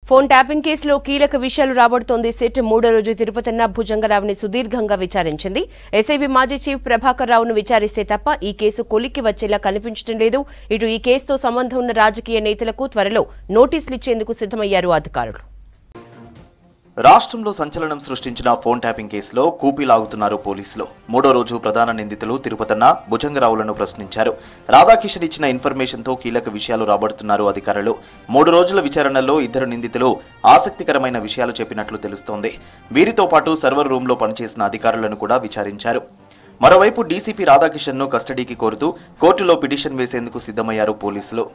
Phone tapping కేసులో కీలక విషయాలు రాబడుతోంది. సిట్ మూడో రోజు తిరుపతన్న భుజంగరావుని సుదీర్ఘంగా విచారించింది. ఎస్ఐబీ మాజీ చీఫ్ ప్రభాకర్ రావును విచారిస్తే తప్ప ఈ కేసు కొలిక్కి వచ్చేలా కనిపించడం లేదు. ఇటు ఈ కేసుతో సంబంధం ఉన్న రాజకీయ నేతలకు త్వరలో నోటీసులు ఇచ్చేందుకు సిద్ధమయ్యారు అధికారులు. రాష్ట్రంలో సంచలనం సృష్టించిన ఫోన్ ట్యాపింగ్ కేసులో కూపీలాగుతున్నారు పోలీసులు. మూడో రోజు ప్రధాన నిందితులు తిరుపతన్న భుజంగరావులను ప్రశ్నించారు. రాధాకిషన్ ఇచ్చిన ఇన్ఫర్మేషన్తో కీలక విషయాలు రాబడుతున్నారు అధికారులు. 3 రోజుల విచారణలో 2 నిందితులు ఆసక్తికరమైన విషయాలు చెప్పినట్లు తెలుస్తోంది. వీరితో పాటు సర్వర్ రూమ్లో పనిచేసిన అధికారులను కూడా విచారించారు. మరోవైపు డీసీపీ రాధాకిషన్ను కస్టడీకి కోరుతూ కోర్టులో పిటిషన్ వేసేందుకు సిద్ధమయ్యారు పోలీసులు.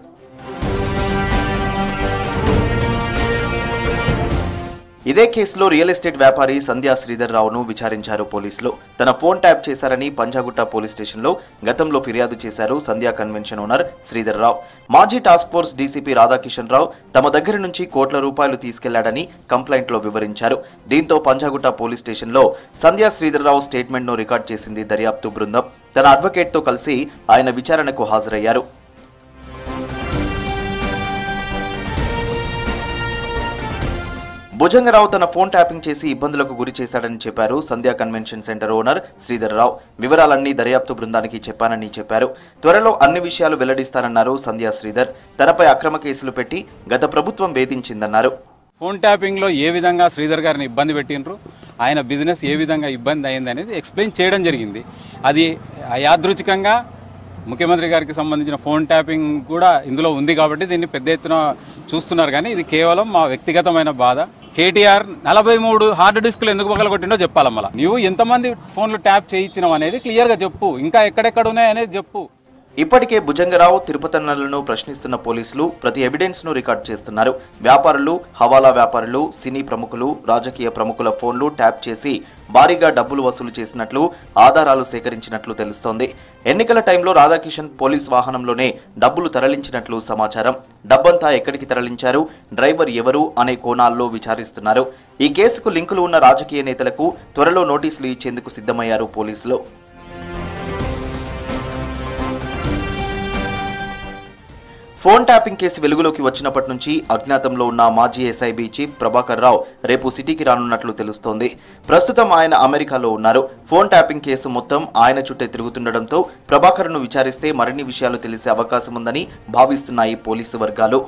ఇదే కేసులో రియల్ ఎస్టేట్ వ్యాపారి సంధ్యా శ్రీధర్ రావును విచారించారు పోలీసులు. తన ఫోన్ ట్యాప్ చేశారని పంజాగుట్ట పోలీస్ స్టేషన్లో గతంలో ఫిర్యాదు చేశారు సంధ్యా కన్వెన్షన్ ఓనర్ శ్రీధర్ రావు. మాజీ టాస్క్ ఫోర్స్ డీసీపీ రాధాకిషన్ రావు తమ దగ్గర నుంచి కోట్ల రూపాయలు తీసుకెళ్లాడని కంప్లైంట్లో వివరించారు. దీంతో పంజాగుట్ట పోలీస్ స్టేషన్లో సంధ్యా శ్రీధర్ రావు స్టేట్మెంట్ను రికార్డ్ చేసింది దర్యాప్తు బృందం. తన అడ్వకేట్తో కలిసి ఆయన విచారణకు హాజరయ్యారు. భుజంగరావు తన ఫోన్ ట్యాపింగ్ చేసి ఇబ్బందులకు గురి చేశాడని చెప్పారు సంధ్యా కన్వెన్షన్ సెంటర్ ఓనర్ శ్రీధర్ రావు. వివరాలన్నీ దర్యాప్తు బృందానికి చెప్పానని చెప్పారు. త్వరలో అన్ని విషయాలు వెల్లడిస్తానన్నారు సంధ్యా శ్రీధర్. తనపై అక్రమ కేసులు పెట్టి గత ప్రభుత్వం వేధించిందన్నారు. ఫోన్ ట్యాపింగ్లో ఏ విధంగా శ్రీధర్ గారిని ఇబ్బంది పెట్టినరు, ఆయన బిజినెస్ ఏ విధంగా ఇబ్బంది అయింది అనేది ఎక్స్ప్లెయిన్ చేయడం జరిగింది. అది యాదృచ్ఛికంగా ముఖ్యమంత్రి గారికి సంబంధించిన ఫోన్ ట్యాపింగ్ కూడా ఇందులో ఉంది కాబట్టి దీన్ని పెద్ద ఎత్తున చూస్తున్నారు. కానీ ఇది కేవలం మా వ్యక్తిగతమైన బాధ. కేటీఆర్ 43 హార్డ్ డిస్క్లు ఎందుకు పగలగొట్టిండో చెప్పాలి. మళ్ళీ నువ్వు ఎంతమంది ఫోన్లు ట్యాప్ చేయించినావు అనేది క్లియర్గా చెప్పు, ఇంకా ఎక్కడెక్కడ ఉన్నాయనేది చెప్పు. ఇప్పటికే భుజంగరావు తిరుపతన్నలను ప్రశ్నిస్తున్న పోలీసులు ప్రతి ఎవిడెన్స్ ను రికార్డ్ చేస్తున్నారు. వ్యాపారులు, హవాలా వ్యాపారులు, సినీ ప్రముఖులు, రాజకీయ ప్రముఖుల ఫోన్లు ట్యాప్ చేసి భారీగా డబ్బులు వసూలు చేసినట్లు ఆధారాలు సేకరించినట్లు తెలుస్తోంది. ఎన్నికల టైంలో రాధాకిషన్ పోలీస్ వాహనంలోనే డబ్బులు తరలించినట్లు సమాచారం. డబ్బంతా ఎక్కడికి తరలించారు, డ్రైవర్ ఎవరు అనే కోణాల్లో విచారిస్తున్నారు. ఈ కేసుకు లింకులు ఉన్న రాజకీయ నేతలకు త్వరలో నోటీసులు ఇచ్చేందుకు సిద్ధమయ్యారు పోలీసులు. ఫోన్ ట్యాపింగ్ కేసు వెలుగులోకి వచ్చినప్పటి నుంచి అజ్ఞాతంలో ఉన్న మాజీ ఎస్ఐబీ చీఫ్ ప్రభాకర్ రావు రేపు సిటీకి రానున్నట్లు తెలుస్తోంది. ప్రస్తుతం ఆయన అమెరికాలో ఉన్నారు. ఫోన్ ట్యాపింగ్ కేసు మొత్తం ఆయన చుట్టే తిరుగుతుండటంతో ప్రభాకర్ను విచారిస్తే మరిన్ని విషయాలు తెలిసే అవకాశం ఉందని భావిస్తున్నాయి పోలీసు వర్గాలు.